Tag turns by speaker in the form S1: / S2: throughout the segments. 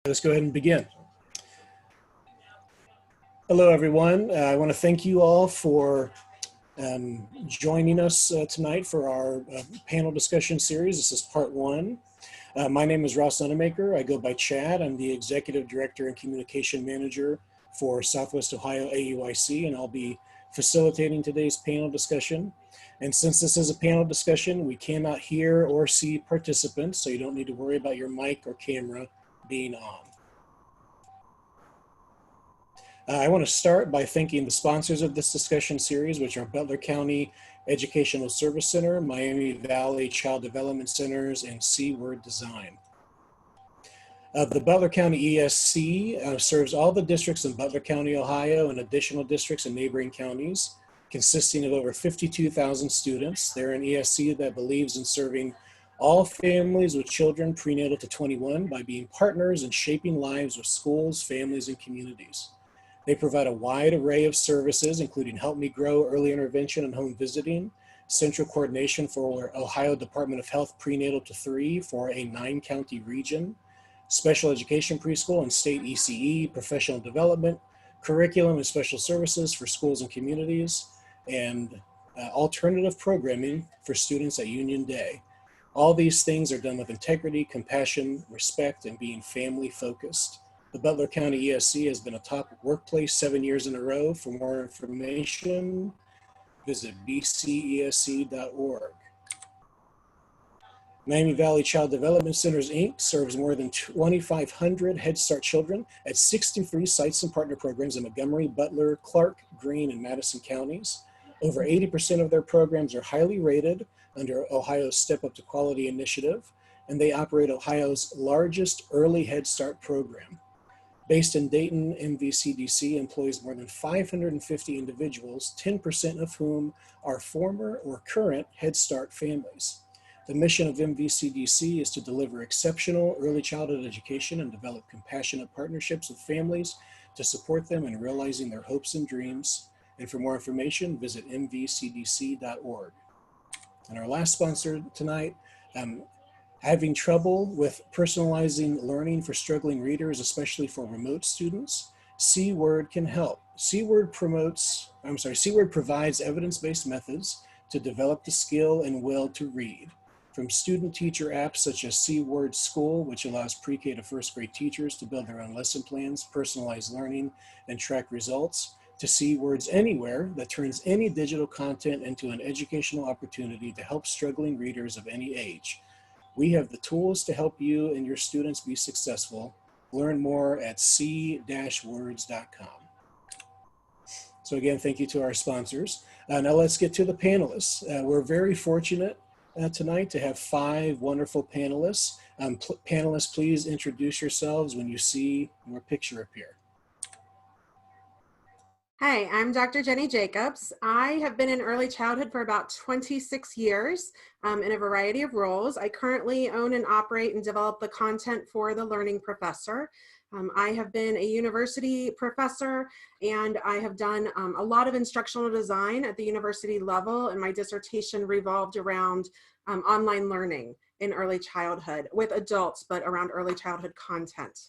S1: Let's go ahead and begin. Hello, everyone. I want to thank you all for joining us tonight for our panel discussion series. This is part one. My name is Ross Nunamaker. I go by Chad. I'm the Executive Director and Communication Manager for Southwest Ohio AEYC, and I'll be facilitating today's panel discussion. And since this is a panel discussion, we cannot hear or see participants, so you don't need to worry about your mic or camera being on. I want to start by thanking the sponsors of this discussion series, which are Butler County Educational Service Center, Miami Valley Child Development Centers, and C-Word Design. The Butler County ESC serves all the districts in Butler County, Ohio, and additional districts in neighboring counties, consisting of over 52,000 students. They're an ESC that believes in serving all families with children prenatal to 21 by being partners in shaping lives with schools, families, and communities. They provide a wide array of services, including Help Me Grow, early intervention and home visiting, central coordination for Ohio Department of Health prenatal to 3 for a 9-county region, special education preschool and state ECE, professional development, curriculum and special services for schools and communities, and alternative programming for students at Union Day. All these things are done with integrity, compassion, respect, and being family focused. The Butler County ESC has been a top workplace 7 years in a row. For more information, visit bcesc.org. Miami Valley Child Development Centers, Inc. serves more than 2,500 Head Start children at 63 sites and partner programs in Montgomery, Butler, Clark, Greene, and Madison counties. Over 80% of their programs are highly rated under Ohio's Step Up to Quality initiative, and they operate Ohio's largest early Head Start program. Based in Dayton, MVCDC employs more than 550 individuals, 10% of whom are former or current Head Start families. The mission of MVCDC is to deliver exceptional early childhood education and develop compassionate partnerships with families to support them in realizing their hopes and dreams. And for more information, visit mvcdc.org. And our last sponsor tonight, having trouble with personalizing learning for struggling readers, especially for remote students, C-Word can help. C-Word provides evidence-based methods to develop the skill and will to read. From student-teacher apps such as C-Word School, which allows pre-K to first grade teachers to build their own lesson plans, personalize learning, and track results, to C-Words Anywhere that turns any digital content into an educational opportunity to help struggling readers of any age. We have the tools to help you and your students be successful. Learn more at c-words.com. So again, thank you to our sponsors. Now let's get to the panelists. We're very fortunate tonight to have 5 wonderful panelists. Panelists, please introduce yourselves when you see your picture appear.
S2: Hi, I'm Dr. Jenni Jacobs. I have been in early childhood for about 26 years in a variety of roles. I currently own and operate and develop the content for The Learning Professor. I have been a university professor, and I have done a lot of instructional design at the university level, and my dissertation revolved around online learning in early childhood with adults, but around early childhood content.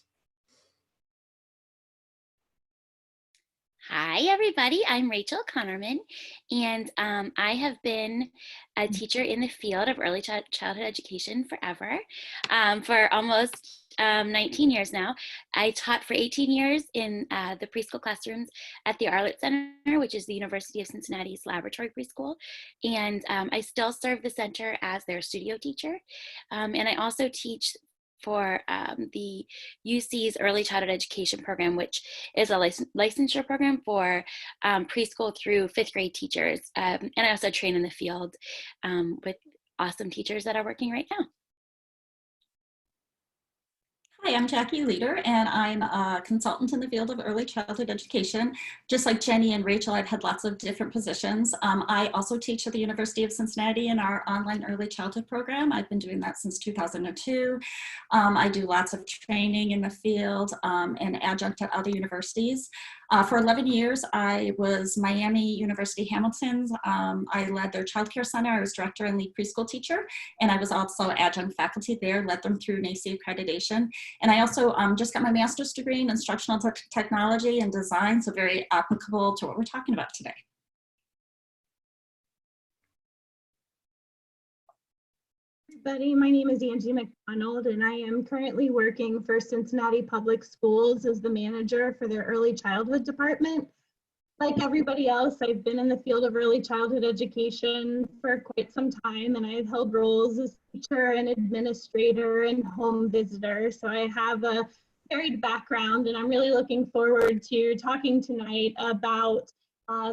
S3: Hi, everybody. I'm Rachel Konerman, and I have been a teacher in the field of early childhood education forever, for almost 19 years now. I taught for 18 years in the preschool classrooms at the Arlett Center, which is the University of Cincinnati's laboratory preschool, and I still serve the center as their studio teacher, and I also teach for the UC's Early Childhood Education Program, which is a licensure program for preschool through 5th grade teachers. And I also train in the field with awesome teachers that are working right now.
S4: Hi, I'm Jacqueline Leader, and I'm a consultant in the field of early childhood education. Just like Jenni and Rachel, I've had lots of different positions. I also teach at the University of Cincinnati in our online early childhood program. I've been doing that since 2002. I do lots of training in the field and adjunct at other universities. For 11 years, I was Miami University Hamilton's. I led their childcare center. I was director and lead preschool teacher, and I was also adjunct faculty there, led them through NACE accreditation. And I also just got my master's degree in instructional technology and design, so very applicable to what we're talking about today.
S5: Everybody, my name is Angie McDonald, and I am currently working for Cincinnati Public Schools as the manager for their early childhood department. Like everybody else, I've been in the field of early childhood education for quite some time, and I've held roles as teacher and administrator and home visitor. So I have a varied background, and I'm really looking forward to talking tonight about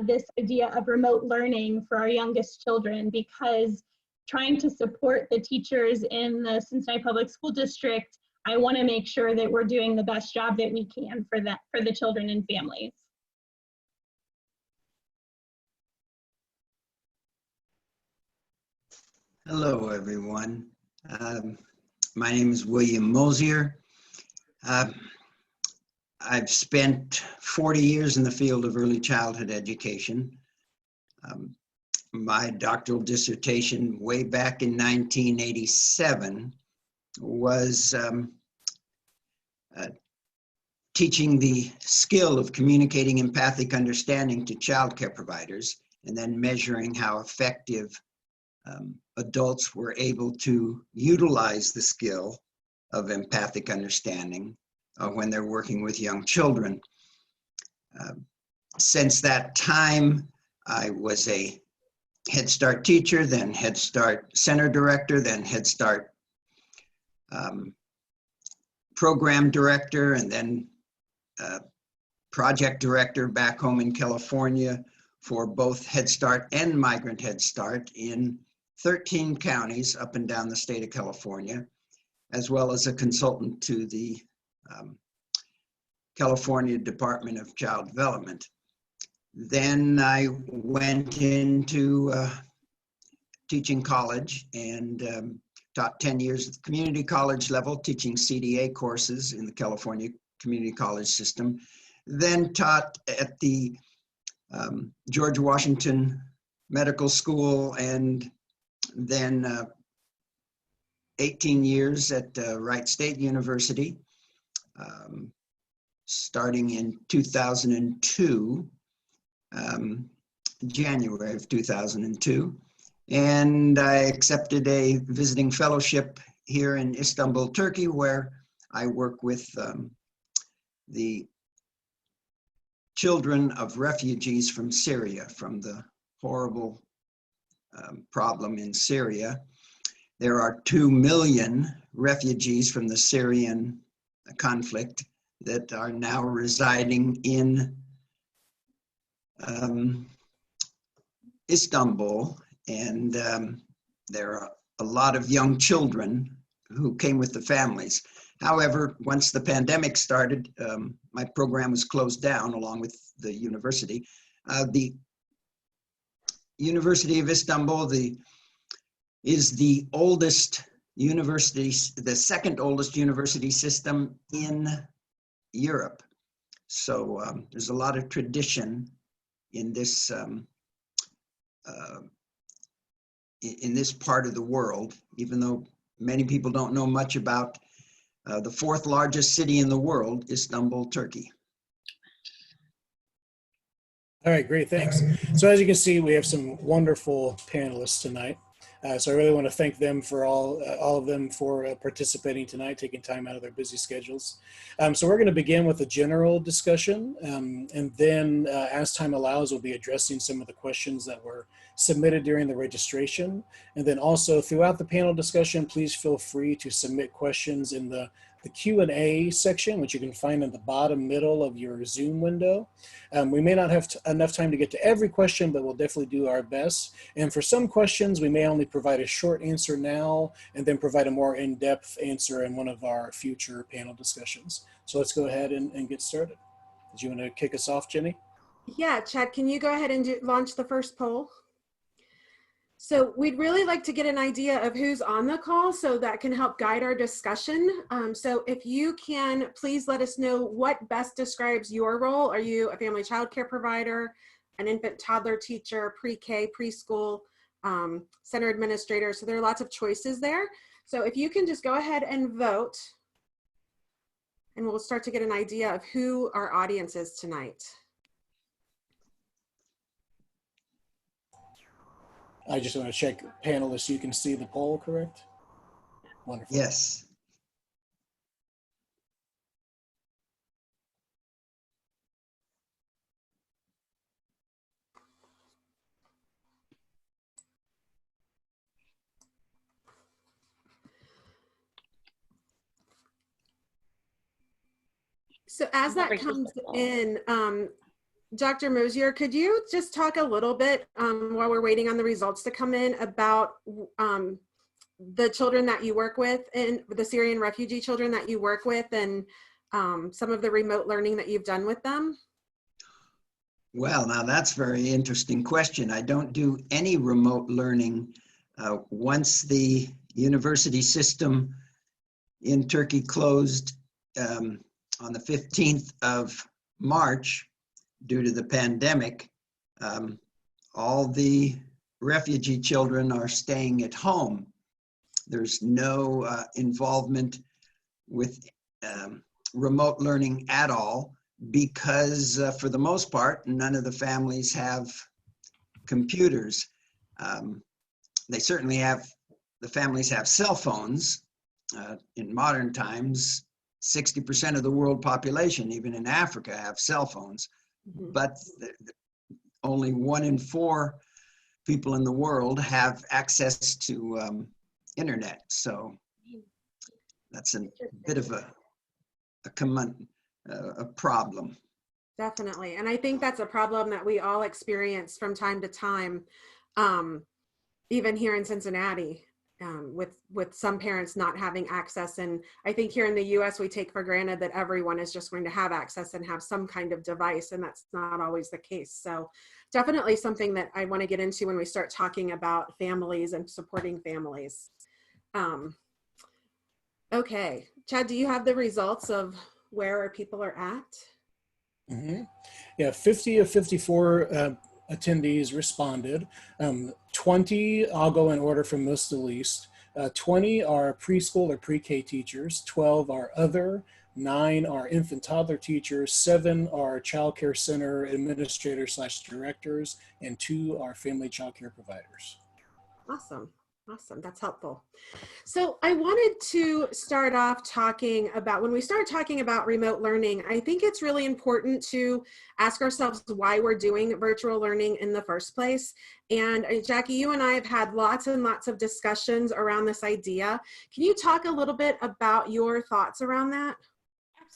S5: this idea of remote learning for our youngest children, because trying to support the teachers in the Cincinnati Public School District, I want to make sure that we're doing the best job that we can for the children and families.
S6: Hello, everyone. My name is William Mosier. I've spent 40 years in the field of early childhood education. My doctoral dissertation way back in 1987 was teaching the skill of communicating empathic understanding to childcare providers, and then measuring how effective adults were able to utilize the skill of empathic understanding when they're working with young children. Since that time, I was a Head Start teacher, then Head Start Center Director, then Head Start Program Director, and then Project Director back home in California for both Head Start and Migrant Head Start in 13 counties up and down the state of California, as well as a consultant to the California Department of Child Development. Then I went into teaching college and taught 10 years at the community college level, teaching CDA courses in the California community college system. Then taught at the George Washington Medical School, and then 18 years at Wright State University, starting in 2002. January of 2002, and I accepted a visiting fellowship here in Istanbul, Turkey, where I work with the children of refugees from Syria, from the horrible problem in Syria. There are 2 million refugees from the Syrian conflict that are now residing in Istanbul, and there are a lot of young children who came with the families. However, once the pandemic started, my program was closed down along with the university. The University of Istanbul is the oldest university, the second oldest university system in Europe. So there's a lot of tradition in this part of the world, even though many people don't know much about the 4th largest city in the world, Istanbul, Turkey.
S1: All right, great, thanks. So as you can see, we have some wonderful panelists tonight. So I really want to thank them for all of them for participating tonight, taking time out of their busy schedules. So we're going to begin with a general discussion, and then as time allows, we'll be addressing some of the questions that were submitted during the registration. And then also throughout the panel discussion, please feel free to submit questions in the Q&A section, which you can find in the bottom middle of your Zoom window. We may not have enough time to get to every question, but we'll definitely do our best. And for some questions, we may only provide a short answer now and then provide a more in-depth answer in one of our future panel discussions. So let's go ahead and get started. Did you want to kick us off, Jenny?
S2: Yeah, Chad, can you go ahead and launch the first poll? So we'd really like to get an idea of who's on the call so that can help guide our discussion. So if you can, please let us know what best describes your role. Are you a family child care provider, an infant toddler teacher, pre-K, preschool, center administrator? So there are lots of choices there. So if you can just go ahead and vote, and we'll start to get an idea of who our audience is tonight.
S1: I just want to check, panelists, you can see the poll, correct? Wonderful.
S6: Yes.
S2: So as that comes in, Dr. Mosier, could you just talk a little bit while we're waiting on the results to come in about the children that you work with and the Syrian refugee children that you work with and some of the remote learning that you've done with them?
S6: Well, now that's a very interesting question. I don't do any remote learning. Once the university system in Turkey closed on the 15th of March, due to the pandemic, all the refugee children are staying at home. There's no involvement with remote learning at all because for the most part, none of the families have computers. They certainly have, the families have cell phones. In modern times, 60% of the world population, even in Africa, have cell phones. But only 1 in 4 people in the world have access to internet. So that's a bit of a problem.
S2: Definitely. And I think that's a problem that we all experience from time to time, even here in Cincinnati. With some parents not having access. And I think here in the US, we take for granted that everyone is just going to have access and have some kind of device, and that's not always the case. So definitely something that I want to get into when we start talking about families and supporting families. Okay, Chad, do you have the results of where our people are at?
S1: Yeah, 50 of 54 attendees responded. 20, I'll go in order from most to least. 20 are preschool or pre-K teachers, 12 are other, 9 are infant toddler teachers, 7 are child care center administrators / directors, and 2 are family child care providers.
S2: Awesome. Awesome. That's helpful. So I wanted to start off talking about, when we start talking about remote learning, I think it's really important to ask ourselves why we're doing virtual learning in the first place. And Jackie, you and I have had lots and lots of discussions around this idea. Can you talk a little bit about your thoughts around that?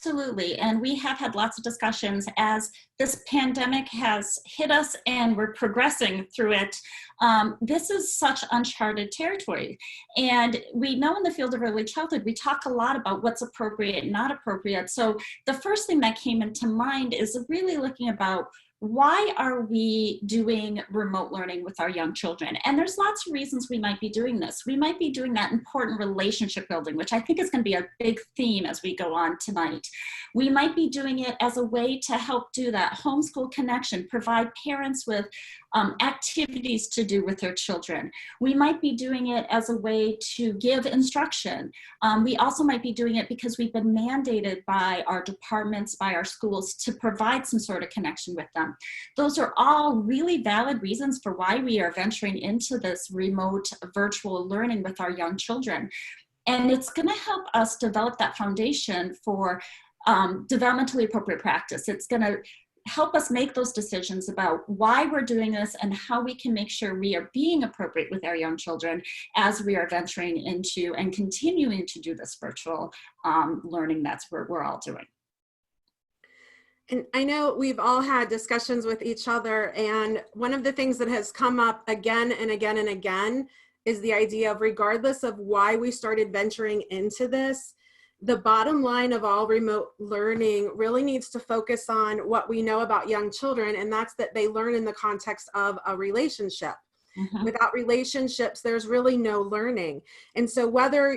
S4: Absolutely, and we have had lots of discussions as this pandemic has hit us and we're progressing through it. This is such uncharted territory. And we know in the field of early childhood, we talk a lot about what's appropriate and not appropriate. So the first thing that came into mind is really looking about why are we doing remote learning with our young children? And there's lots of reasons we might be doing this. We might be doing that important relationship building, which I think is going to be a big theme as we go on tonight. We might be doing it as a way to help do that homeschool connection, provide parents with activities to do with their children. We might be doing it as a way to give instruction. We also might be doing it because we've been mandated by our departments, by our schools to provide some sort of connection with them. Those are all really valid reasons for why we are venturing into this remote virtual learning with our young children. And it's going to help us develop that foundation for developmentally appropriate practice. It's going to help us make those decisions about why we're doing this and how we can make sure we are being appropriate with our young children as we are venturing into and continuing to do this virtual learning that's what we're all doing.
S2: And I know we've all had discussions with each other, and one of the things that has come up again and again and again is the idea of, regardless of why we started venturing into this, the bottom line of all remote learning really needs to focus on what we know about young children, and that's that they learn in the context of a relationship. Without relationships, there's really no learning. And so whether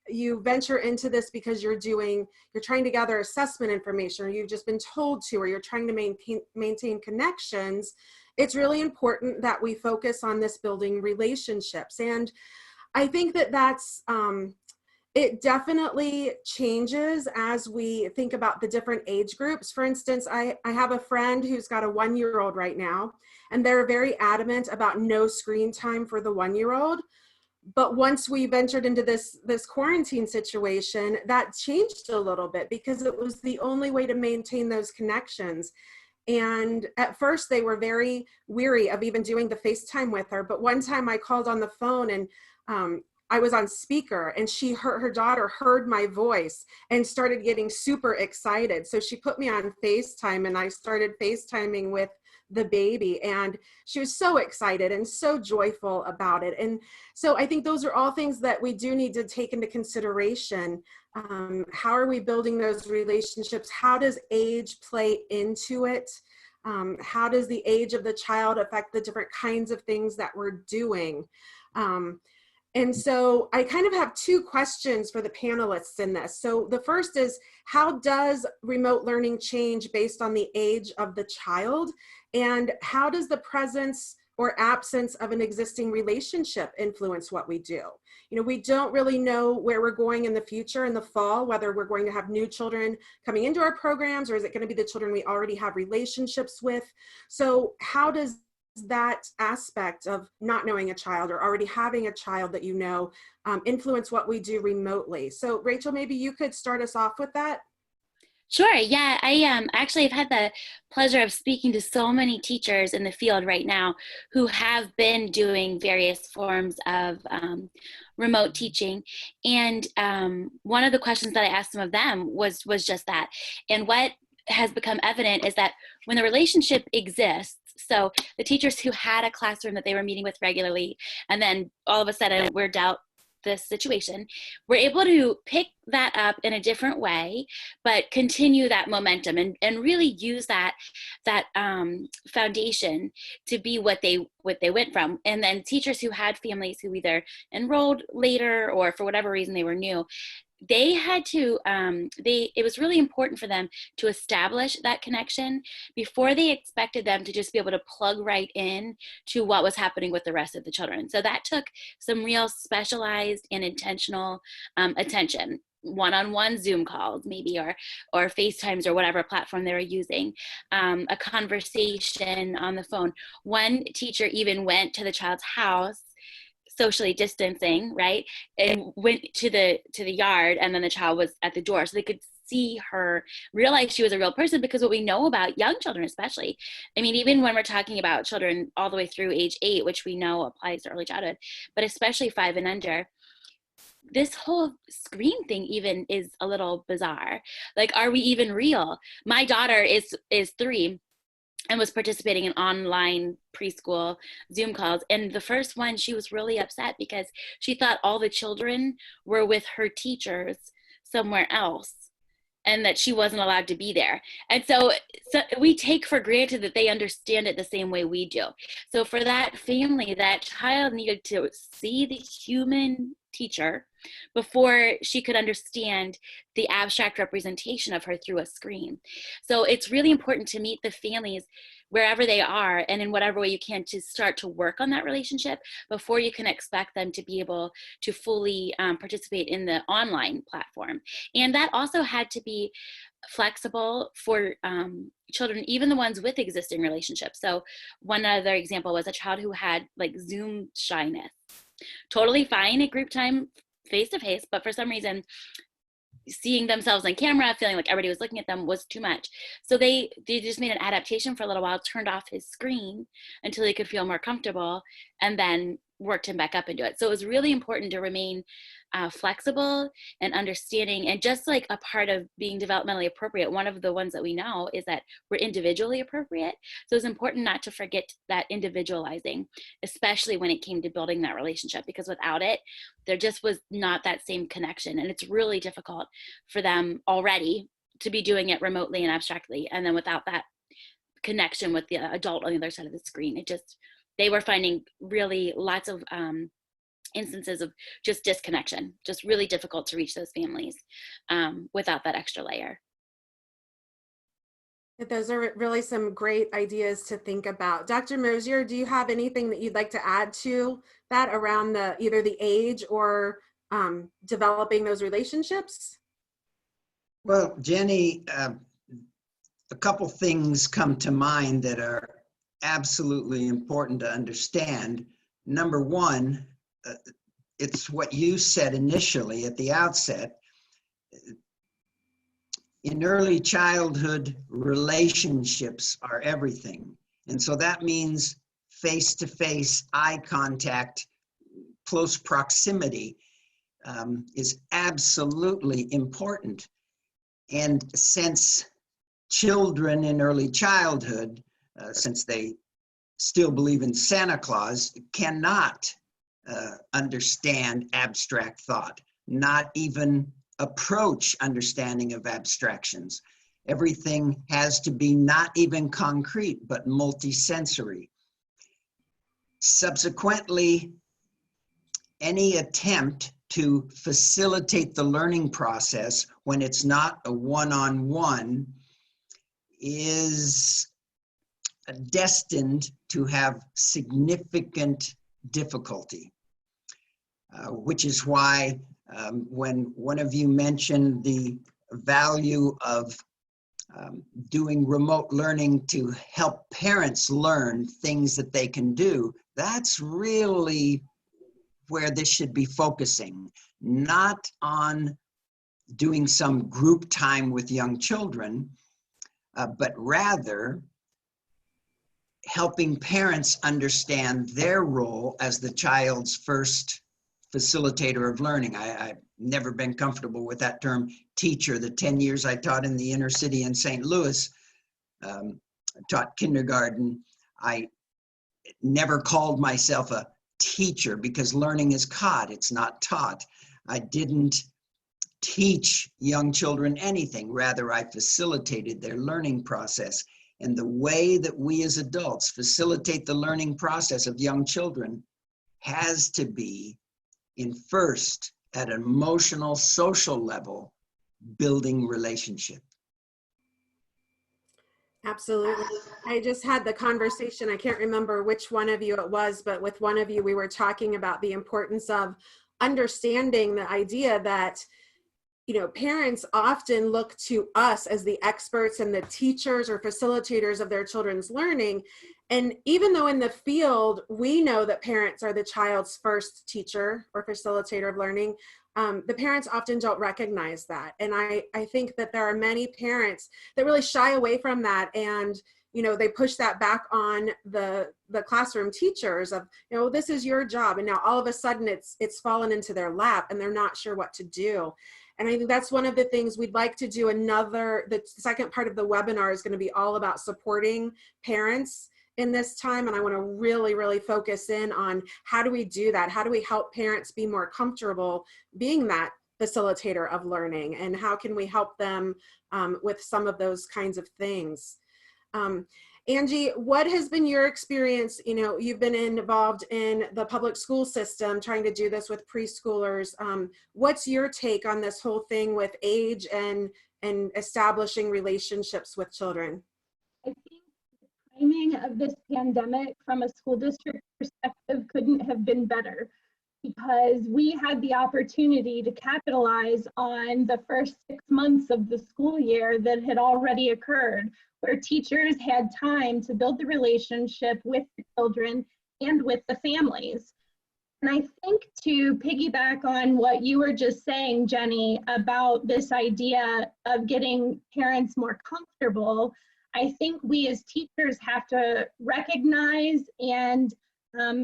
S2: you venture into this because you're trying to gather assessment information, or you've just been told to, or you're trying to maintain connections, it's really important that we focus on this building relationships. And I think that's, it definitely changes as we think about the different age groups. For instance, I have a friend who's got a 1-year-old right now, and they're very adamant about no screen time for the 1-year-old. But once we ventured into this quarantine situation, that changed a little bit because it was the only way to maintain those connections. And at first they were very weary of even doing the FaceTime with her. But one time I called on the phone, and I was on speaker, and her daughter heard my voice and started getting super excited. So she put me on FaceTime, and I started FaceTiming with the baby, and she was so excited and so joyful about it. And so I think those are all things that we do need to take into consideration. How are we building those relationships? How does age play into it? How does the age of the child affect the different kinds of things that we're doing? And so I kind of have 2 questions for the panelists in this. So the first is, how does remote learning change based on the age of the child? And how does the presence or absence of an existing relationship influence what we do? You know, we don't really know where we're going in the future, in the fall, whether we're going to have new children coming into our programs, or is it going to be the children we already have relationships with? So how does that aspect of not knowing a child or already having a child that you know influence what we do remotely? So Rachel, maybe you could start us off with that.
S3: Sure. Yeah, I actually have had the pleasure of speaking to so many teachers in the field right now who have been doing various forms of remote teaching. And one of the questions that I asked some of them was just that. And what has become evident is that when the relationship exists, so the teachers who had a classroom that they were meeting with regularly, and then all of a sudden we're dealt this situation, we're able to pick that up in a different way, but continue that momentum and really use that foundation to be what they went from. And then teachers who had families who either enrolled later or for whatever reason they were new, they had to, it was really important for them to establish that connection before they expected them to just be able to plug right in to what was happening with the rest of the children. So that took some real specialized and intentional attention. One-on-one Zoom calls maybe, or FaceTimes, or whatever platform they were using, a conversation on the phone. One teacher even went to the child's house, socially distancing, right, and went to the yard, and then the child was at the door, so they could see her, realize she was a real person. Because what we know about young children especially, I mean, even when we're talking about children all the way through age 8, which we know applies to early childhood, but especially 5 and under, this whole screen thing even is a little bizarre. Like, are we even real? My daughter is 3 and was participating in online preschool Zoom calls. And the first one, she was really upset because she thought all the children were with her teachers somewhere else, and that she wasn't allowed to be there. And so we take for granted that they understand it the same way we do. So for that family, that child needed to see the human teacher before she could understand the abstract representation of her through a screen. So it's really important to meet the families wherever they are, and in whatever way you can, to start to work on that relationship before you can expect them to be able to fully participate in the online platform. And that also had to be flexible for children, even the ones with existing relationships. So one other example was a child who had like Zoom shyness. Totally fine at group time, face to face, but for some reason seeing themselves on camera, feeling like everybody was looking at them, was too much. So they just made an adaptation for a little while, turned off his screen until he could feel more comfortable, and then worked him back up into it. So it was really important to remain flexible and understanding, and just like a part of being developmentally appropriate, one of the ones that we know is that we're individually appropriate. So it's important not to forget that individualizing, especially when it came to building that relationship, because without it, there just was not that same connection. And it's really difficult for them already to be doing it remotely and abstractly. And then without that connection with the adult on the other side of the screen, they were finding really lots of instances of just disconnection, just really difficult to reach those families without that extra layer.
S2: Those are really some great ideas to think about. Dr. Mosier, do you have anything that you'd like to add to that around either the age or developing those relationships?
S6: Well, Jenny, a couple things come to mind that are absolutely important to understand. Number one, it's what you said initially at the outset. In early childhood, relationships are everything. And so that means face-to-face eye contact, close proximity is absolutely important. And since children in early childhood, since they still believe in Santa Claus, cannot understand abstract thought, not even approach understanding of abstractions. Everything has to be not even concrete, but multisensory. Subsequently, any attempt to facilitate the learning process when it's not a one-on-one is destined to have significant difficulty, which is why when one of you mentioned the value of doing remote learning to help parents learn things that they can do, that's really where this should be focusing, not on doing some group time with young children, but rather helping parents understand their role as the child's first facilitator of learning. I've never been comfortable with that term teacher. The 10 years I taught in the inner city in St. Louis, taught kindergarten, I never called myself a teacher because learning is caught, it's not taught. I didn't teach young children anything, rather I facilitated their learning process. And the way that we as adults facilitate the learning process of young children has to be in first, at an emotional, social level, building relationship.
S2: Absolutely. I just had the conversation, I can't remember which one of you it was, but with one of you, we were talking about the importance of understanding the idea that, you know, parents often look to us as the experts and the teachers or facilitators of their children's learning. And even though in the field, we know that parents are the child's first teacher or facilitator of learning, the parents often don't recognize that. And I think that there are many parents that really shy away from that, and you know, they push that back on the classroom teachers of, you know, this is your job. And now all of a sudden it's fallen into their lap and they're not sure what to do. And I think that's one of the things we'd like to do. The second part of the webinar is going to be all about supporting parents in this time. And I want to really, really focus in on how do we do that? How do we help parents be more comfortable being that facilitator of learning? And how can we help them with some of those kinds of things? Angie, what has been your experience? You know, you've been involved in the public school system, trying to do this with preschoolers. What's your take on this whole thing with age and establishing relationships with children?
S5: I think the timing of this pandemic from a school district perspective couldn't have been better, because we had the opportunity to capitalize on the first 6 months of the school year that had already occurred, where teachers had time to build the relationship with the children and with the families. And I think to piggyback on what you were just saying, Jenny, about this idea of getting parents more comfortable, I think we as teachers have to recognize and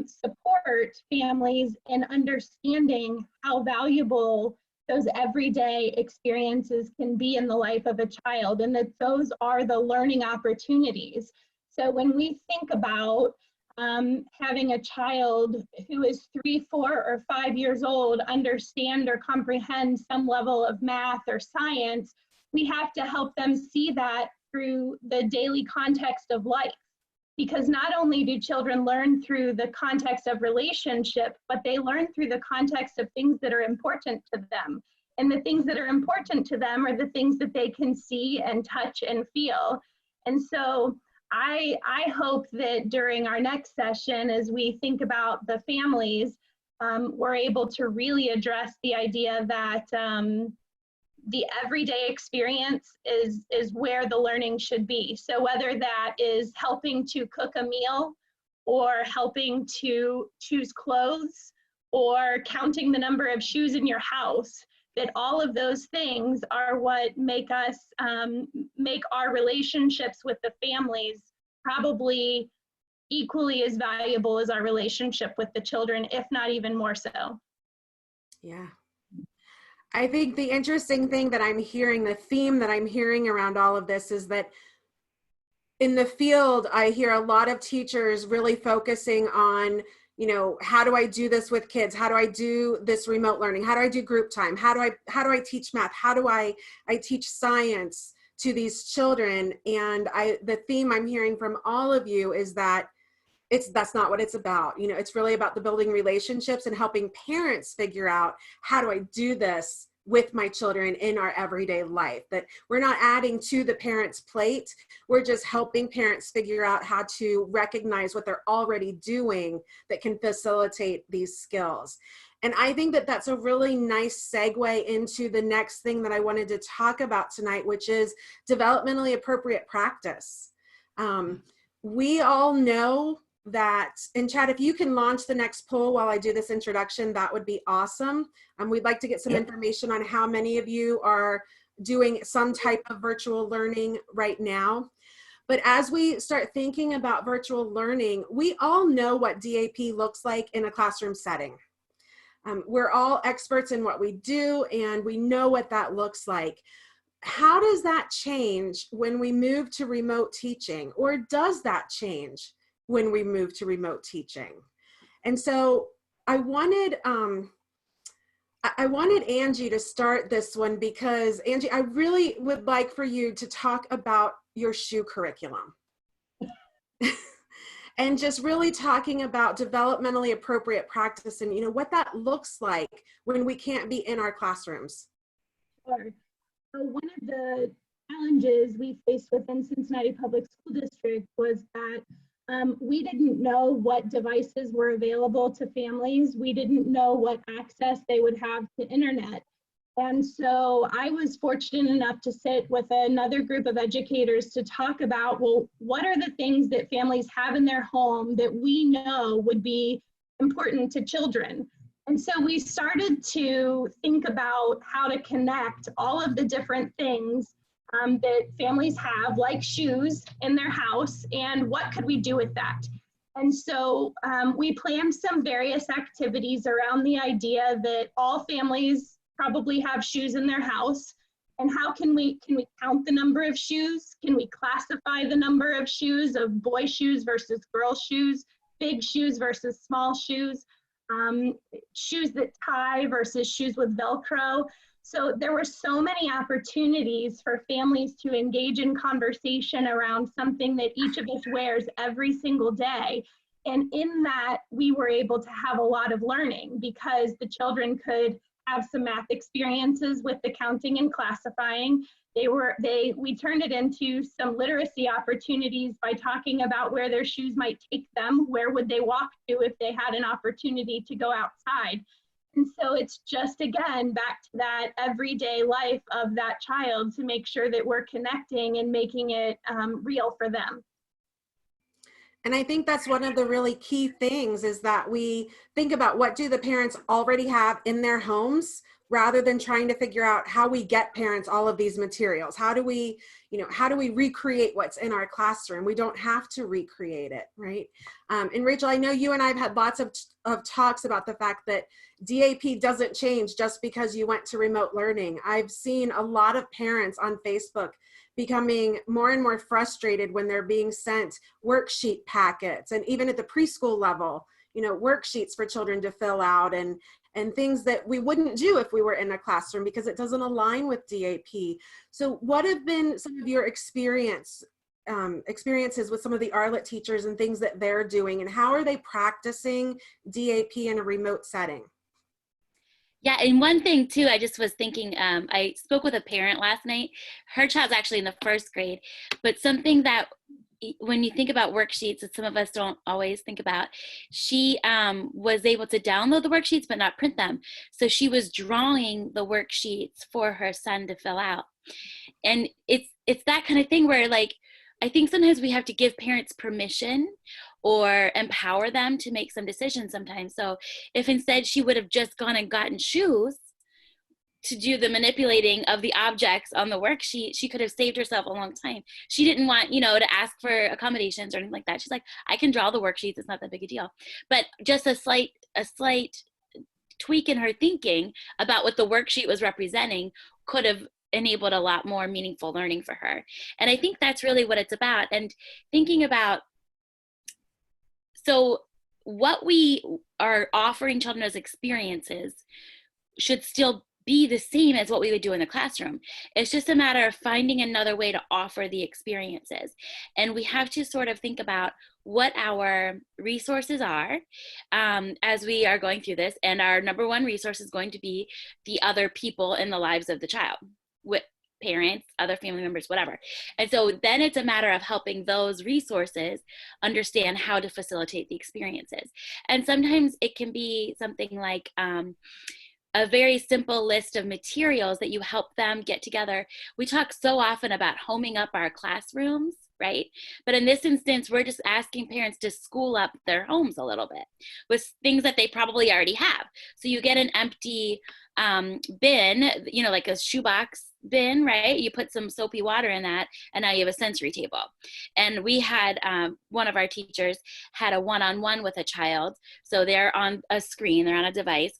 S5: support families in understanding how valuable those everyday experiences can be in the life of a child, and that those are the learning opportunities. So when we think about having a child who is 3, 4, or 5 years old understand or comprehend some level of math or science, we have to help them see that through the daily context of life. because not only do children learn through the context of relationship, but they learn through the context of things that are important to them. And the things that are important to them are the things that they can see and touch and feel. And so I hope that during our next session, as we think about the families, we're able to really address the idea that the everyday experience is where the learning should be. So whether that is helping to cook a meal, or helping to choose clothes, or counting the number of shoes in your house, that all of those things are what make us, make our relationships with the families probably equally as valuable as our relationship with the children, if not even more so.
S2: Yeah. I think the interesting thing that I'm hearing, the theme that I'm hearing around all of this is that in the field, I hear a lot of teachers really focusing on, you know, how do I do this with kids? How do I do this remote learning? How do I do group time? How do I teach math? How do I teach science to these children? And the theme I'm hearing from all of you is that that's not what it's about. You know, it's really about the building relationships and helping parents figure out, how do I do this with my children in our everyday life? That we're not adding to the parents' plate. We're just helping parents figure out how to recognize what they're already doing that can facilitate these skills. And I think that that's a really nice segue into the next thing that I wanted to talk about tonight, which is developmentally appropriate practice. We all know that, and Chad, if you can launch the next poll while I do this introduction, that would be awesome. We'd like to get some information on how many of you are doing some type of virtual learning right now. But as we start thinking about virtual learning, we all know what DAP looks like in a classroom setting. We're all experts in what we do, and we know what that looks like. How does that change when we move to remote teaching, or does that change when we move to remote teaching? And so I wanted Angie to start this one, because Angie, I really would like for you to talk about your SHU curriculum and just really talking about developmentally appropriate practice and, you know, what that looks like when we can't be in our classrooms.
S5: Sure. So one of the challenges we faced within Cincinnati Public School District was that we didn't know what devices were available to families. We didn't know what access they would have to internet. And so I was fortunate enough to sit with another group of educators to talk about, well, what are the things that families have in their home that we know would be important to children? And so we started to think about how to connect all of the different things that families have, like shoes in their house, and what could we do with that? And so we planned some various activities around the idea that all families probably have shoes in their house, and how can we count the number of shoes? Can we classify the number of shoes of boy shoes versus girl shoes, big shoes versus small shoes, shoes that tie versus shoes with Velcro? So there were so many opportunities for families to engage in conversation around something that each of us wears every single day. And in that, we were able to have a lot of learning, because the children could have some math experiences with the counting and classifying. We turned it into some literacy opportunities by talking about where their shoes might take them, where would they walk to if they had an opportunity to go outside. And so it's just, again, back to that everyday life of that child to make sure that we're connecting and making it real for them.
S2: And I think that's one of the really key things, is that we think about what do the parents already have in their homes, rather than trying to figure out how we get parents all of these materials. How do we recreate what's in our classroom? We don't have to recreate it, right? And Rachel, I know you and I have had lots of talks about the fact that DAP doesn't change just because you went to remote learning. I've seen a lot of parents on Facebook becoming more and more frustrated when they're being sent worksheet packets, and even at the preschool level, you know, worksheets for children to fill out, and things that we wouldn't do if we were in a classroom because it doesn't align with DAP. So what have been some of your experience experiences with some of the RLIT teachers and things that they're doing, and how are they practicing DAP in a remote setting?
S3: Yeah, and one thing too, I just was thinking, I spoke with a parent last night. Her child's actually in the 1st grade, but something that when you think about worksheets that some of us don't always think about, she was able to download the worksheets but not print them. So she was drawing the worksheets for her son to fill out. And it's that kind of thing where, like, I think sometimes we have to give parents permission or empower them to make some decisions sometimes. So if instead she would have just gone and gotten shoes to do the manipulating of the objects on the worksheet, she could have saved herself a long time. She didn't want, to ask for accommodations or anything like that. She's like, I can draw the worksheets. It's not that big a deal. But just a slight tweak in her thinking about what the worksheet was representing could have enabled a lot more meaningful learning for her. And I think that's really what it's about. And thinking about, so what we are offering children as experiences should still be the same as what we would do in the classroom. It's just a matter of finding another way to offer the experiences. And we have to sort of think about what our resources are as we are going through this. And our number one resource is going to be the other people in the lives of the child, with parents, other family members, whatever. And so then it's a matter of helping those resources understand how to facilitate the experiences. And sometimes it can be something like a very simple list of materials that you help them get together. We talk so often about homing up our classrooms, right? But in this instance, we're just asking parents to school up their homes a little bit with things that they probably already have. So you get an empty bin, like a shoebox bin, right? You put some soapy water in that, and now you have a sensory table. And we had one of our teachers had a one-on-one with a child. So they're on a screen, they're on a device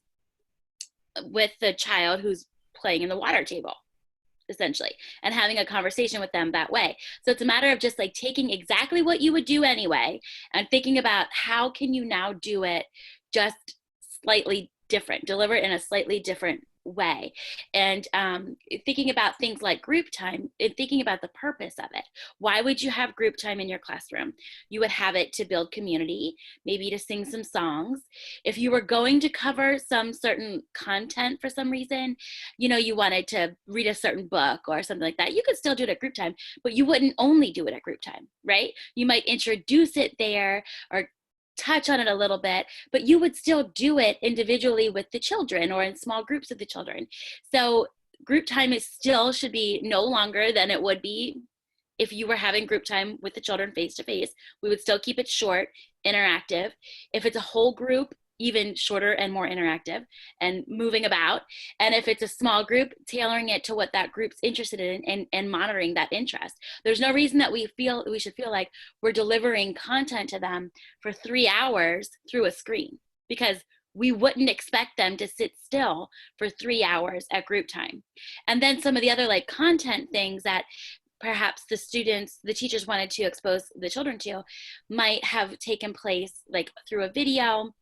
S3: with the child who's playing in the water table, essentially, and having a conversation with them that way. So it's a matter of just like taking exactly what you would do anyway and thinking about how can you now do it just slightly different, deliver it in a slightly different way. And thinking about things like group time and thinking about the purpose of it. Why would you have group time in your classroom? You would have it to build community, maybe to sing some songs. If you were going to cover some certain content for some reason, you wanted to read a certain book or something like that, you could still do it at group time, but you wouldn't only do it at group time, right? You might introduce it there or touch on it a little bit, but you would still do it individually with the children or in small groups of the children. So group time should be no longer than it would be if you were having group time with the children face to face. We would still keep it short, interactive. If it's a whole group, even shorter and more interactive and moving about. And if it's a small group, tailoring it to what that group's interested in and monitoring that interest. There's no reason that we should feel like we're delivering content to them for 3 hours through a screen, because we wouldn't expect them to sit still for 3 hours at group time. And then some of the other like content things that perhaps the teachers wanted to expose the children to might have taken place like through a video.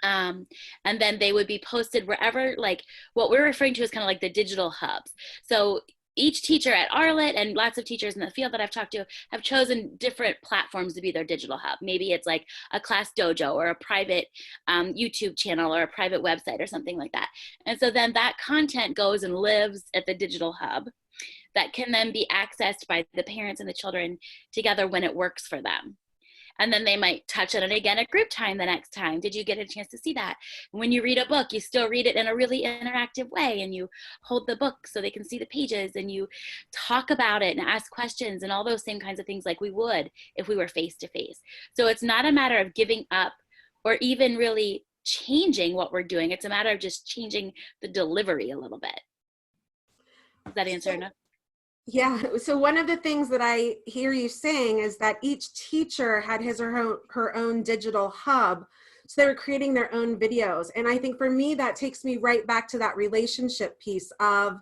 S3: And then they would be posted wherever, like what we're referring to as kind of like the digital hubs. So each teacher at ARLIT and lots of teachers in the field that I've talked to have chosen different platforms to be their digital hub. Maybe it's like a class dojo or a private YouTube channel or a private website or something like that. And so then that content goes and lives at the digital hub that can then be accessed by the parents and the children together when it works for them. And then they might touch on it again at group time the next time. Did you get a chance to see that? When you read a book, you still read it in a really interactive way, and you hold the book so they can see the pages, and you talk about it and ask questions and all those same kinds of things like we would if we were face to face. So it's not a matter of giving up or even really changing what we're doing. It's a matter of just changing the delivery a little bit. Does that answer enough?
S2: Yeah, so one of the things that I hear you saying is that each teacher had his or her own digital hub. So they were creating their own videos. And I think for me, that takes me right back to that relationship piece of,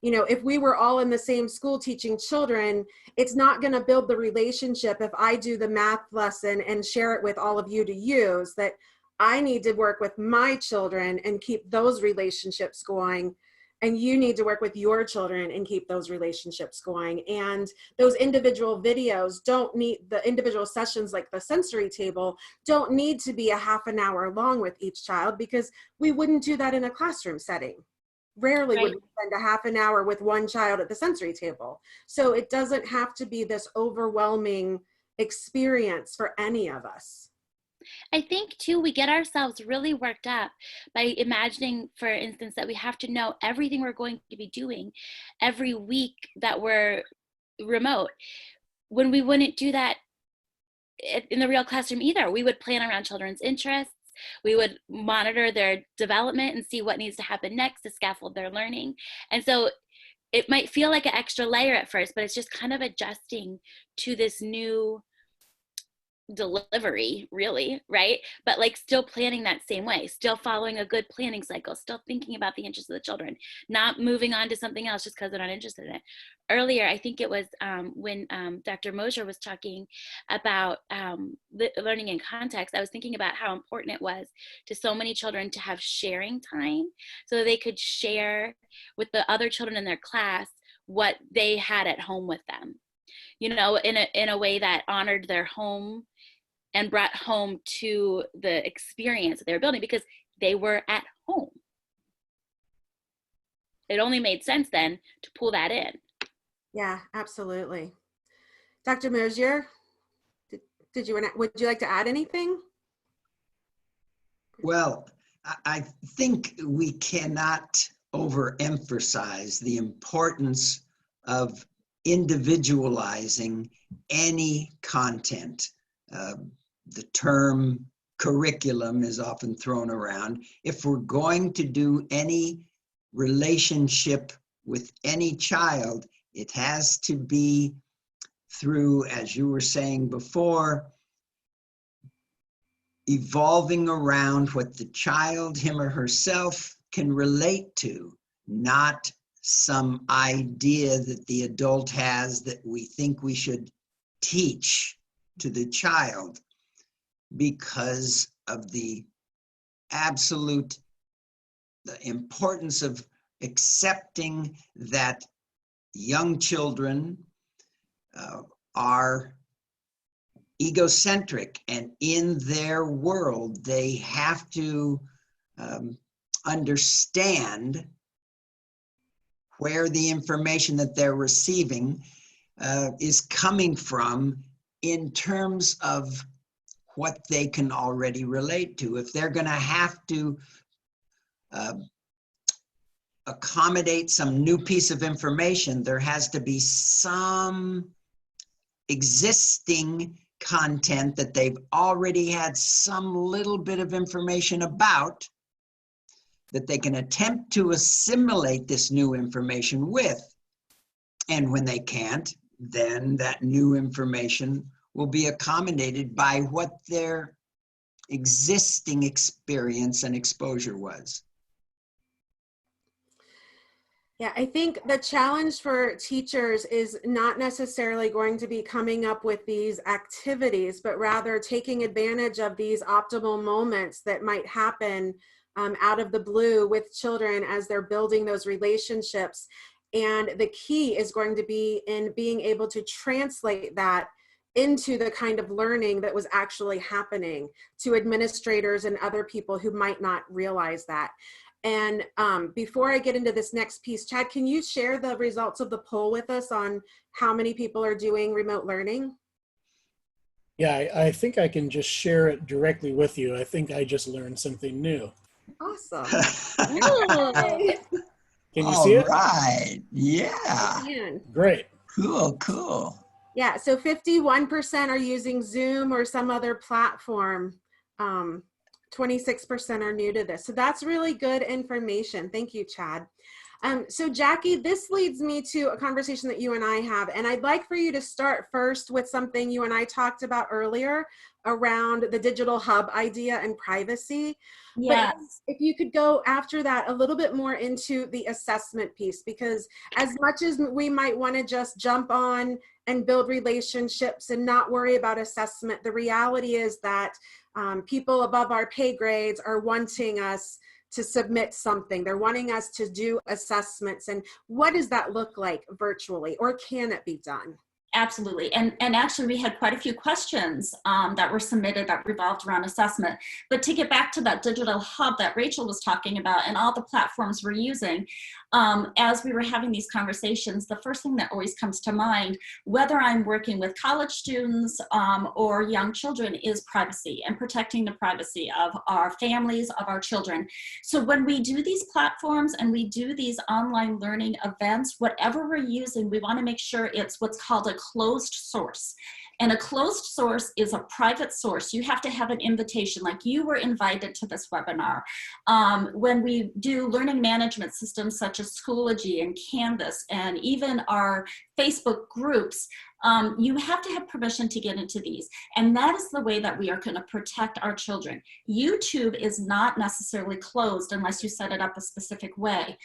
S2: if we were all in the same school teaching children, it's not going to build the relationship if I do the math lesson and share it with all of you to use. That I need to work with my children and keep those relationships going. and you need to work with your children and keep those relationships going. And those individual videos don't need, the individual sessions like the sensory table don't need to be a half an hour long with each child, because we wouldn't do that in a classroom setting. Rarely would we spend a half an hour with one child at the sensory table. So it doesn't have to be this overwhelming experience for any of us.
S3: I think too, we get ourselves really worked up by imagining, for instance, that we have to know everything we're going to be doing every week that we're remote, when we wouldn't do that in the real classroom either. We would plan around children's interests. We would monitor their development and see what needs to happen next to scaffold their learning. And so it might feel like an extra layer at first, but it's just kind of adjusting to this new delivery, really, right? But like still planning that same way, still following a good planning cycle, still thinking about the interests of the children, not moving on to something else just because they're not interested in it. Earlier, I think it was when Dr. Mosier was talking about learning in context, I was thinking about how important it was to so many children to have sharing time, so that they could share with the other children in their class what they had at home with them, you know, in a way that honored their home and brought home to the experience that they were building, because they were at home. It only made sense then to pull that in.
S2: Yeah, absolutely. Dr. Mosier, would you like to add anything?
S6: Well, I think we cannot overemphasize the importance of individualizing any content. The term curriculum is often thrown around. If we're going to do any relationship with any child, it has to be through, as you were saying before, evolving around what the child, him or herself, can relate to, not some idea that the adult has that we think we should teach to the child, because of the absolute importance of accepting that young children are egocentric, and in their world they have to understand where the information that they're receiving is coming from in terms of what they can already relate to. If they're going to have to accommodate some new piece of information, there has to be some existing content that they've already had some little bit of information about, that they can attempt to assimilate this new information with. And when they can't, then that new information will be accommodated by what their existing experience and exposure was.
S2: Yeah, I think the challenge for teachers is not necessarily going to be coming up with these activities, but rather taking advantage of these optimal moments that might happen out of the blue with children as they're building those relationships. And the key is going to be in being able to translate that into the kind of learning that was actually happening to administrators and other people who might not realize that. And before I get into this next piece, Chad, can you share the results of the poll with us on how many people are doing remote learning?
S1: Yeah, I think I can just share it directly with you. I think I just learned something new.
S2: Awesome.
S1: Can you see it?
S6: All right. Yeah.
S1: Great.
S6: Cool, cool.
S2: Yeah, so 51% are using Zoom or some other platform. 26% are new to this. So that's really good information. Thank you, Chad. So Jackie, this leads me to a conversation that you and I have, and I'd like for you to start first with something you and I talked about earlier around the digital hub idea and privacy.
S4: Yes.
S2: But if you could go after that a little bit more into the assessment piece, because as much as we might want to just jump on and build relationships and not worry about assessment, the reality is that people above our pay grades are wanting us to submit something. They're wanting us to do assessments. And what does that look like virtually, or can it be done?
S4: Absolutely. And actually, we had quite a few questions that were submitted that revolved around assessment. But to get back to that digital hub that Rachel was talking about and all the platforms we're using, as we were having these conversations, the first thing that always comes to mind, whether I'm working with college students or young children, is privacy and protecting the privacy of our families, of our children. So when we do these platforms and we do these online learning events, whatever we're using, we want to make sure it's what's called a closed source. And a closed source is a private source. You have to have an invitation, like you were invited to this webinar. When we do learning management systems such as Schoology and Canvas and even our Facebook groups, you have to have permission to get into these. And that is the way that we are going to protect our children. YouTube is not necessarily closed unless you set it up a specific way.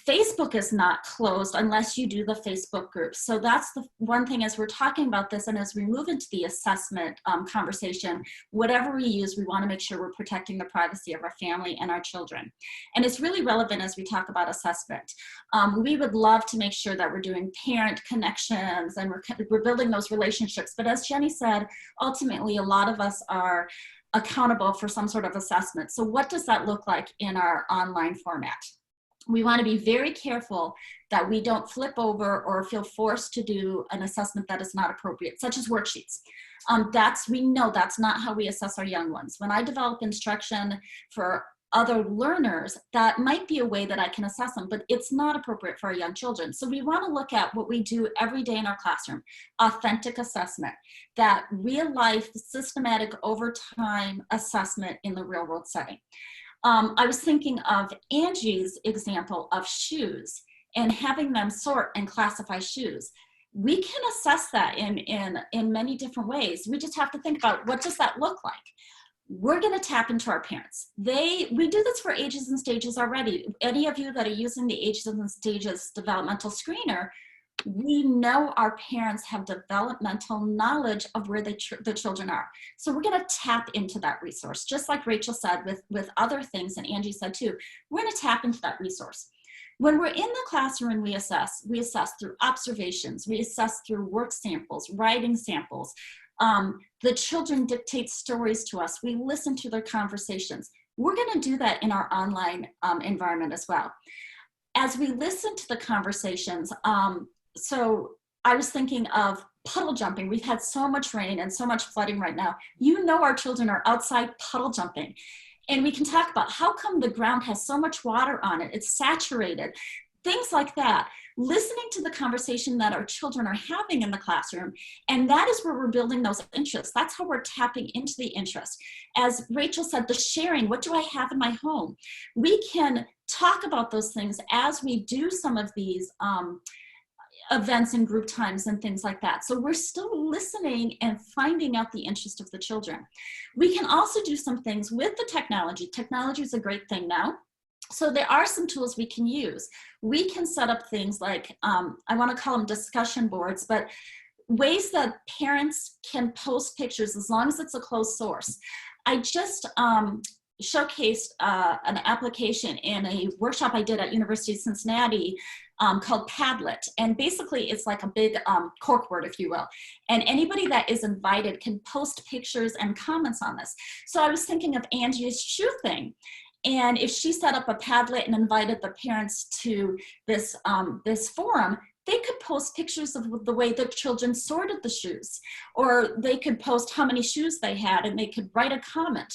S4: Facebook is not closed unless you do the Facebook group. So that's the one thing as we're talking about this, and as we move into the assessment conversation, whatever we use, we want to make sure we're protecting the privacy of our family and our children. And it's really relevant as we talk about assessment. We would love to make sure that we're doing parent connections and we're building those relationships. But as Jenni said, ultimately, a lot of us are accountable for some sort of assessment. So what does that look like in our online format? We want to be very careful that we don't flip over or feel forced to do an assessment that is not appropriate, such as worksheets. We know that's not how we assess our young ones. When I develop instruction for other learners, that might be a way that I can assess them, but it's not appropriate for our young children. So we want to look at what we do every day in our classroom, authentic assessment, that real life, systematic over time assessment in the real world setting. I was thinking of Angie's example of shoes and having them sort and classify shoes. We can assess that in many different ways. We just have to think about, what does that look like? We're going to tap into our parents. We do this for ages and stages already. Any of you that are using the ages and stages developmental screener, we know our parents have developmental knowledge of where the children are. So we're going to tap into that resource. Just like Rachel said with other things, and Angie said too, we're going to tap into that resource. When we're in the classroom and we assess through observations, we assess through work samples, writing samples. The children dictate stories to us. We listen to their conversations. We're going to do that in our online environment as well. As we listen to the conversations, so I was thinking of puddle jumping. We've had so much rain and so much flooding right now. You know our children are outside puddle jumping. And we can talk about how come the ground has so much water on it. It's saturated. Things like that. Listening to the conversation that our children are having in the classroom. And that is where we're building those interests. That's how we're tapping into the interest. As Rachel said, the sharing, what do I have in my home? We can talk about those things as we do some of these events and group times and things like that. So we're still listening and finding out the interest of the children. We can also do some things with the technology. Technology is a great thing now. So there are some tools we can use. We can set up things like, I want to call them discussion boards, but ways that parents can post pictures as long as it's a closed source. I just showcased an application in a workshop I did at University of Cincinnati called Padlet. And basically it's like a big corkboard, if you will. And anybody that is invited can post pictures and comments on this. So I was thinking of Angie's shoe thing. And if she set up a Padlet and invited the parents to this, this forum, they could post pictures of the way the children sorted the shoes, or they could post how many shoes they had and they could write a comment.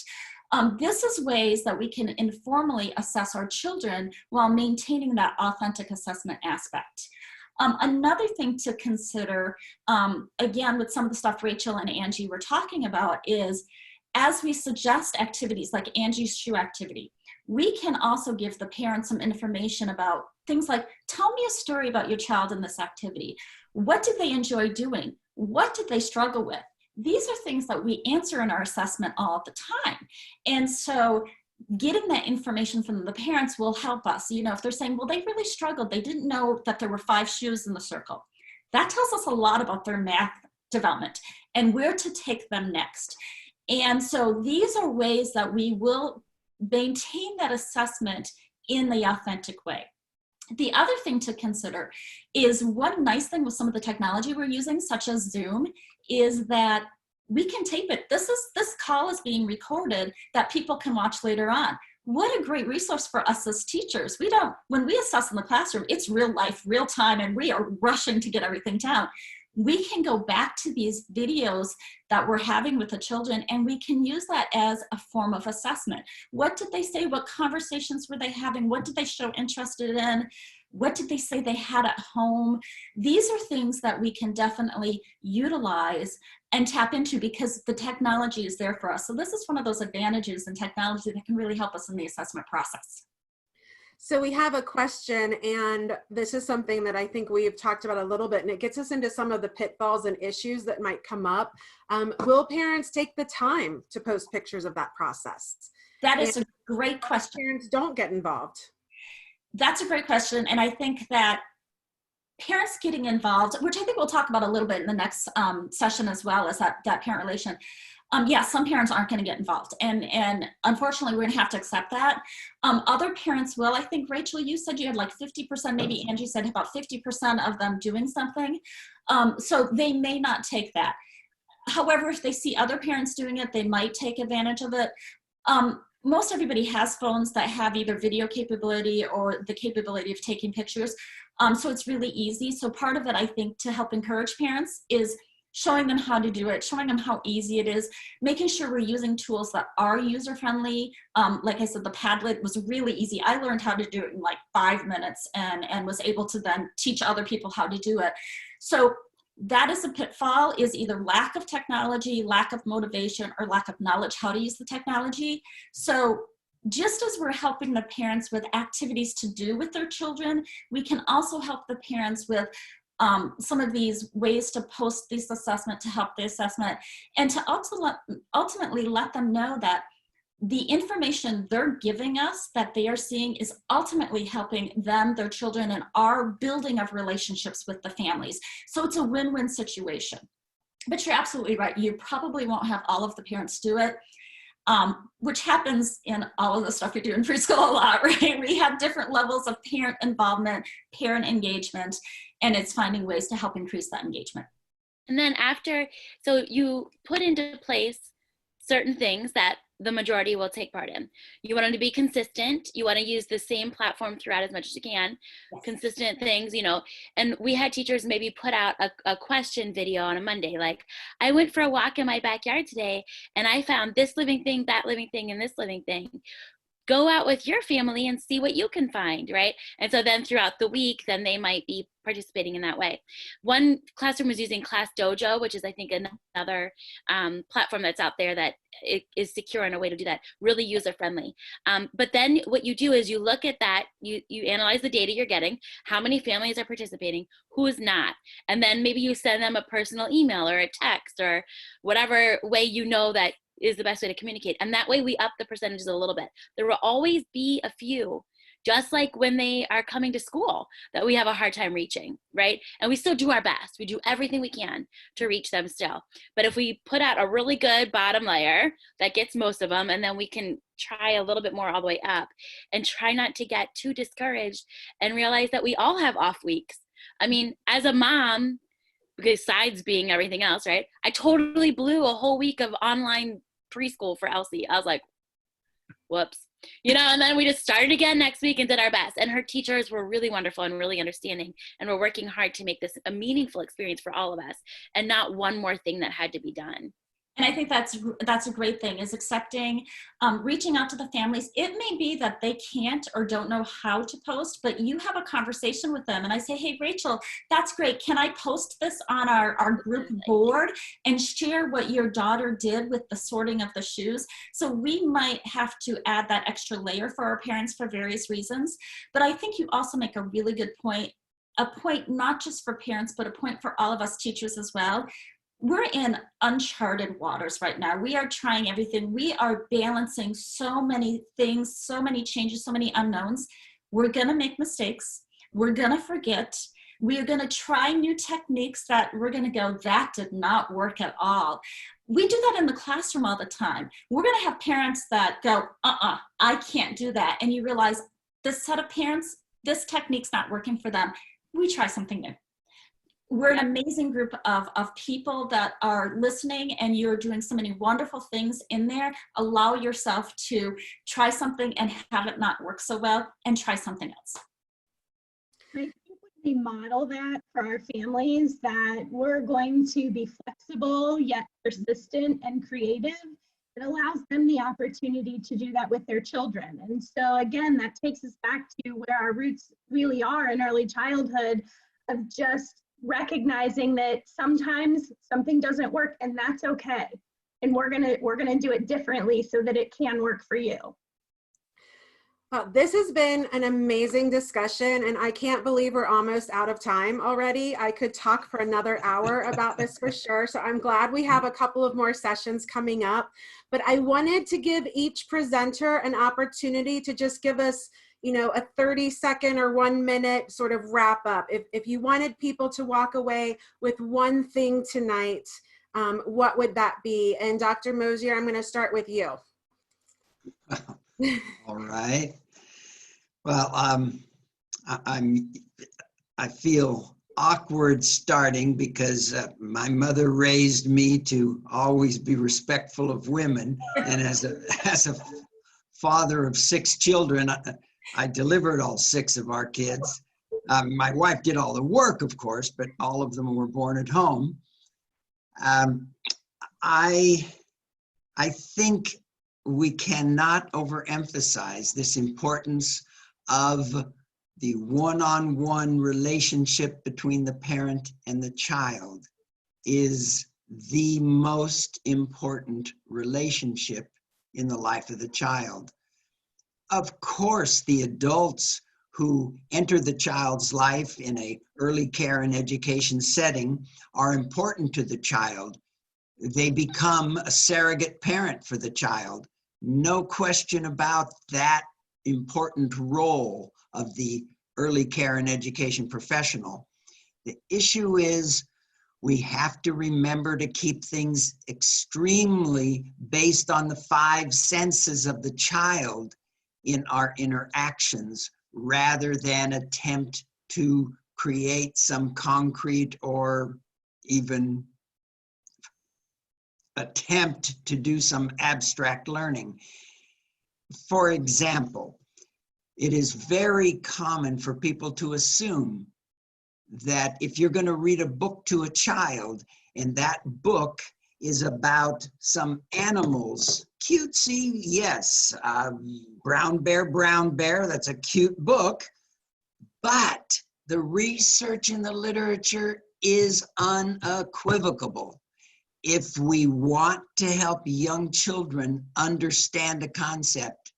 S4: This is ways that we can informally assess our children while maintaining that authentic assessment aspect. Another thing to consider, again, with some of the stuff Rachel and Angie were talking about, is as we suggest activities like Angie's shoe activity, we can also give the parents some information about things like, tell me a story about your child in this activity. What did they enjoy doing? What did they struggle with? These are things that we answer in our assessment all the time. And so getting that information from the parents will help us. You know, if they're saying, well, they really struggled, they didn't know that there were 5 shoes in the circle. That tells us a lot about their math development and where to take them next. And so these are ways that we will maintain that assessment in the authentic way. The other thing to consider is, one nice thing with some of the technology we're using, such as Zoom, is that we can tape it. This call is being recorded that people can watch later on. What a great resource for us as teachers. When we assess in the classroom, it's real life, real time, and we are rushing to get everything down. We can go back to these videos that we're having with the children, and we can use that as a form of assessment. What did they say? What conversations were they having? What did they show interested in? What did they say they had at home? These are things that we can definitely utilize and tap into, because the technology is there for us. So this is one of those advantages in technology that can really help us in the assessment process.
S2: So we have a question, and this is something that I think we've talked about a little bit, and it gets us into some of the pitfalls and issues that might come up. Will parents take the time to post pictures of that process?
S4: That is a great question.
S2: Parents don't get involved.
S4: That's a great question. And I think that parents getting involved, which I think we'll talk about a little bit in the next session, as well as that parent relation. Yeah, some parents aren't going to get involved, and unfortunately, we're going to have to accept that. Other parents will. I think, Rachel, you said you had like 50%, maybe Angie said about 50% of them doing something. So they may not take that. However, if they see other parents doing it, they might take advantage of it. Most everybody has phones that have either video capability or the capability of taking pictures. So it's really easy. So part of it, I think, to help encourage parents is showing them how to do it, showing them how easy it is, making sure we're using tools that are user-friendly. Like I said, the Padlet was really easy. I learned how to do it in like 5 minutes and was able to then teach other people how to do it. So that is a pitfall, is either lack of technology, lack of motivation, or lack of knowledge how to use the technology. So just as we're helping the parents with activities to do with their children, we can also help the parents with some of these ways to post this assessment, to help the assessment, and to ultimately let them know that the information they're giving us, that they are seeing, is ultimately helping them, their children, and our building of relationships with the families. So it's a win-win situation. But you're absolutely right. You probably won't have all of the parents do it, which happens in all of the stuff you do in preschool a lot, right? We have different levels of parent involvement, parent engagement, and it's finding ways to help increase that engagement.
S3: And then so you put into place certain things that the majority will take part in. You want them to be consistent. You want to use the same platform throughout as much as you can. Yes. Consistent things, and we had teachers maybe put out a question video on a Monday, like, I went for a walk in my backyard today and I found this living thing, that living thing, and this living thing. Go out with your family and see what you can find, right? And so then throughout the week, then they might be participating in that way. One classroom was using Class Dojo, which is, I think, another platform that's out there that is secure in a way to do that, really user-friendly. But then what you do is you look at that, you analyze the data you're getting, how many families are participating, who's not, and then maybe you send them a personal email or a text or whatever way that is the best way to communicate. And that way we up the percentages a little bit. There will always be a few, just like when they are coming to school, that we have a hard time reaching, right? And we still do our best. We do everything we can to reach them still. But if we put out a really good bottom layer that gets most of them, and then we can try a little bit more all the way up, and try not to get too discouraged and realize that we all have off weeks. I mean, as a mom, besides being everything else, right? I totally blew a whole week of online preschool for Elsie. I was like, whoops. And then we just started again next week and did our best. And her teachers were really wonderful and really understanding. And we're working hard to make this a meaningful experience for all of us and not one more thing that had to be done.
S4: And I think that's a great thing, is accepting, reaching out to the families. It may be that they can't or don't know how to post, but you have a conversation with them. And I say, hey, Rachel, that's great. Can I post this on our group board and share what your daughter did with the sorting of the shoes? So we might have to add that extra layer for our parents for various reasons. But I think you also make a really good point, a point not just for parents, but a point for all of us teachers as well. We're in uncharted waters right now. We are trying everything. We are balancing so many things, so many changes, so many unknowns. We're going to make mistakes. We're going to forget. We're going to try new techniques that we're going to go, that did not work at all. We do that in the classroom all the time. We're going to have parents that go, I can't do that. And you realize this set of parents, this technique's not working for them. We try something new. We're an amazing group of people that are listening, and you're doing so many wonderful things in there. Allow yourself to try something and have it not work so well, and try something else.
S5: I think when we model that for our families, that we're going to be flexible yet persistent and creative, it allows them the opportunity to do that with their children. And so again, that takes us back to where our roots really are in early childhood, of just recognizing that sometimes something doesn't work, and that's okay. And we're gonna do it differently so that it can work for you.
S2: This has been an amazing discussion, and I can't believe we're almost out of time already. I could talk for another hour about this for sure. So I'm glad we have a couple of more sessions coming up, but I wanted to give each presenter an opportunity to just give us, you know, a 30-second or 1 minute sort of wrap up. If you wanted people to walk away with one thing tonight, what would that be? And Dr. Mosier, I'm going to start with you.
S6: All right. Well, I feel awkward starting because my mother raised me to always be respectful of women, and as a father of 6 children, I delivered all 6 of our kids. My wife did all the work, of course, but all of them were born at home. I think we cannot overemphasize this importance of the one-on-one relationship between the parent and the child is the most important relationship in the life of the child. Of course, the adults who enter the child's life in an early care and education setting are important to the child. They become a surrogate parent for the child. No question about that important role of the early care and education professional. The issue is we have to remember to keep things extremely based on the 5 senses of the child in our interactions, rather than attempt to create some concrete or even attempt to do some abstract learning. For example, it is very common for people to assume that if you're going to read a book to a child and that book is about some animals, cutesy, yes, brown bear, that's a cute book, but the research in the literature is unequivocal. If we want to help young children understand a concept,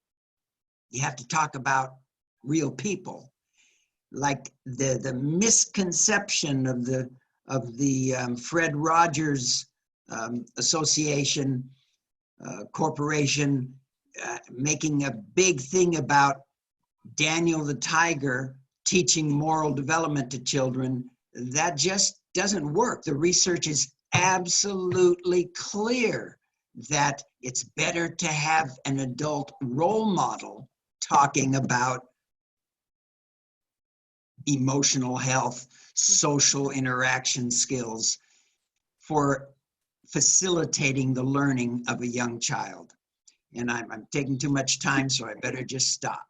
S6: you have to talk about real people. Like the misconception of the Fred Rogers Association Corporation making a big thing about Daniel the Tiger teaching moral development to children, that just doesn't work. The research is absolutely clear that it's better to have an adult role model talking about emotional health, social interaction skills for facilitating the learning of a young child. And I'm taking too much time, so I better just stop.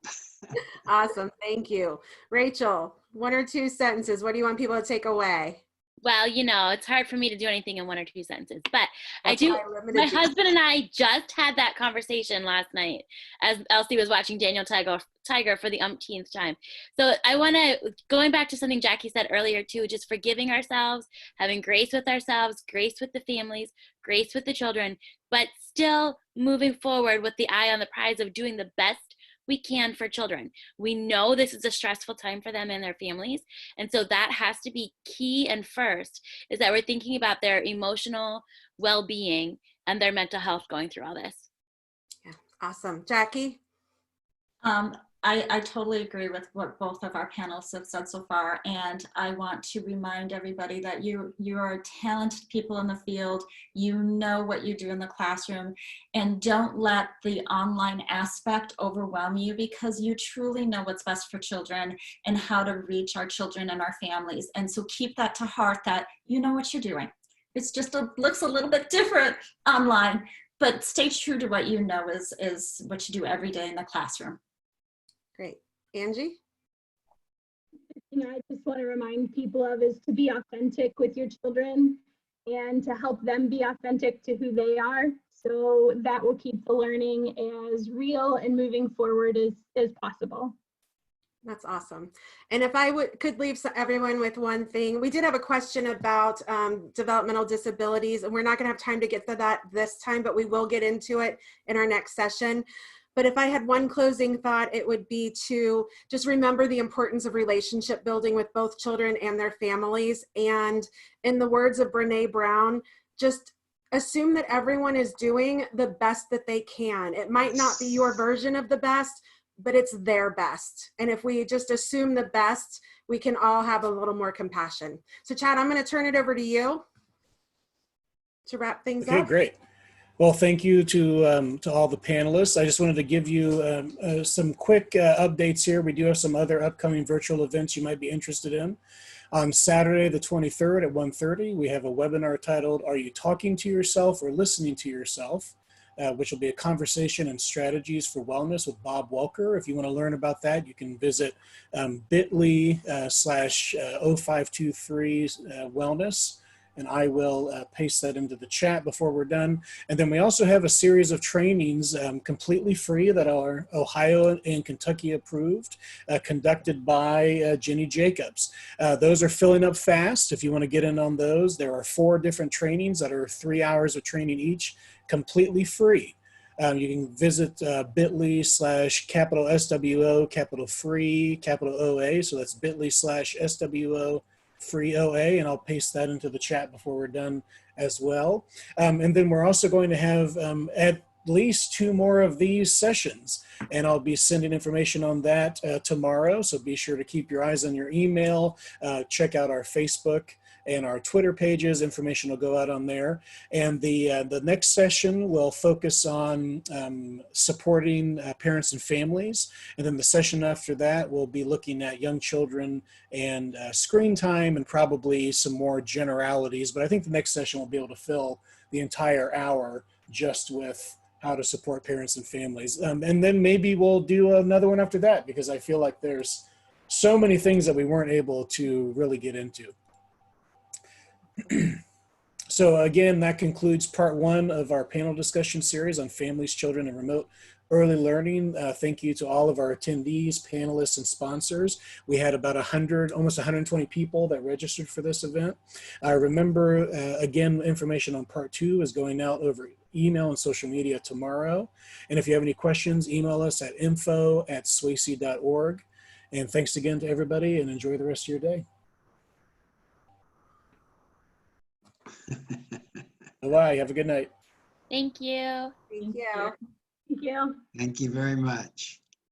S2: Awesome, thank you. Rachel, 1 or 2 sentences. What do you want people to take away?
S3: Well, you know, it's hard for me to do anything in 1 or 2 sentences, but
S2: That's
S3: my husband and I just had that conversation last night as Elsie was watching Daniel Tiger for the umpteenth time. So I want to, going back to something Jackie said earlier too, just forgiving ourselves, having grace with ourselves, grace with the families, grace with the children, but still moving forward with the eye on the prize of doing the best we can for children. We know this is a stressful time for them and their families. And so that has to be key and first, is that we're thinking about their emotional well-being and their mental health going through all this.
S2: Yeah, awesome. Jackie?
S4: I totally agree with what both of our panelists have said so far. And I want to remind everybody that you are talented people in the field. You know what you do in the classroom, and don't let the online aspect overwhelm you, because you truly know what's best for children and how to reach our children and our families. And so keep that to heart, that you know what you're doing. It's just looks a little bit different online, but stay true to what you know is what you do every day in the classroom.
S2: Great. Angie?
S5: I just want to remind people of is to be authentic with your children and to help them be authentic to who they are. So that will keep the learning as real and moving forward as possible.
S2: That's awesome. And if I could leave everyone with one thing, we did have a question about developmental disabilities, and we're not going to have time to get to that this time, but we will get into it in our next session. But if I had one closing thought, it would be to just remember the importance of relationship building with both children and their families. And in the words of Brene Brown, just assume that everyone is doing the best that they can. It might not be your version of the best, but it's their best. And if we just assume the best, we can all have a little more compassion. So Chad, I'm going to turn it over to you to wrap things up.
S1: Okay, great. Well, thank you to all the panelists. I just wanted to give you some quick updates here. We do have some other upcoming virtual events you might be interested in. On Saturday, the 23rd at 1:30, we have a webinar titled, "Are You Talking to Yourself or Listening to Yourself?" Which will be a conversation and strategies for wellness with Bob Welker. If you want to learn about that, you can visit bit.ly/0523 wellness. And I will paste that into the chat before we're done. And then we also have a series of trainings completely free that are Ohio and Kentucky approved, conducted by Jenni Jacobs. Those are filling up fast. If you want to get in on those, there are 4 different trainings that are 3 hours of training each, completely free. You can visit bit.ly/SWO, capital free, capital OA. So that's bit.ly/SWO free OA, and I'll paste that into the chat before we're done as well. And then we're also going to have at least 2 more of these sessions, and I'll be sending information on that tomorrow. So be sure to keep your eyes on your email, check out our Facebook and our Twitter pages. Information will go out on there. And the next session will focus on supporting parents and families. And then the session after that, we'll be looking at young children and screen time and probably some more generalities. But I think the next session will be able to fill the entire hour just with how to support parents and families. And then maybe we'll do another one after that, because I feel like there's so many things that we weren't able to really get into. So again, that concludes part 1 of our panel discussion series on families, children, and remote early learning. Thank you to all of our attendees, panelists, and sponsors. We had about 100, almost 120 people that registered for this event. Remember, again, information on part 2 is going out over email and social media tomorrow. And if you have any questions, email us at info@swayze.org. And thanks again to everybody, and enjoy the rest of your day. Bye. Have a good night.
S3: Thank you.
S2: Thank you.
S5: Thank you.
S6: Thank you very much.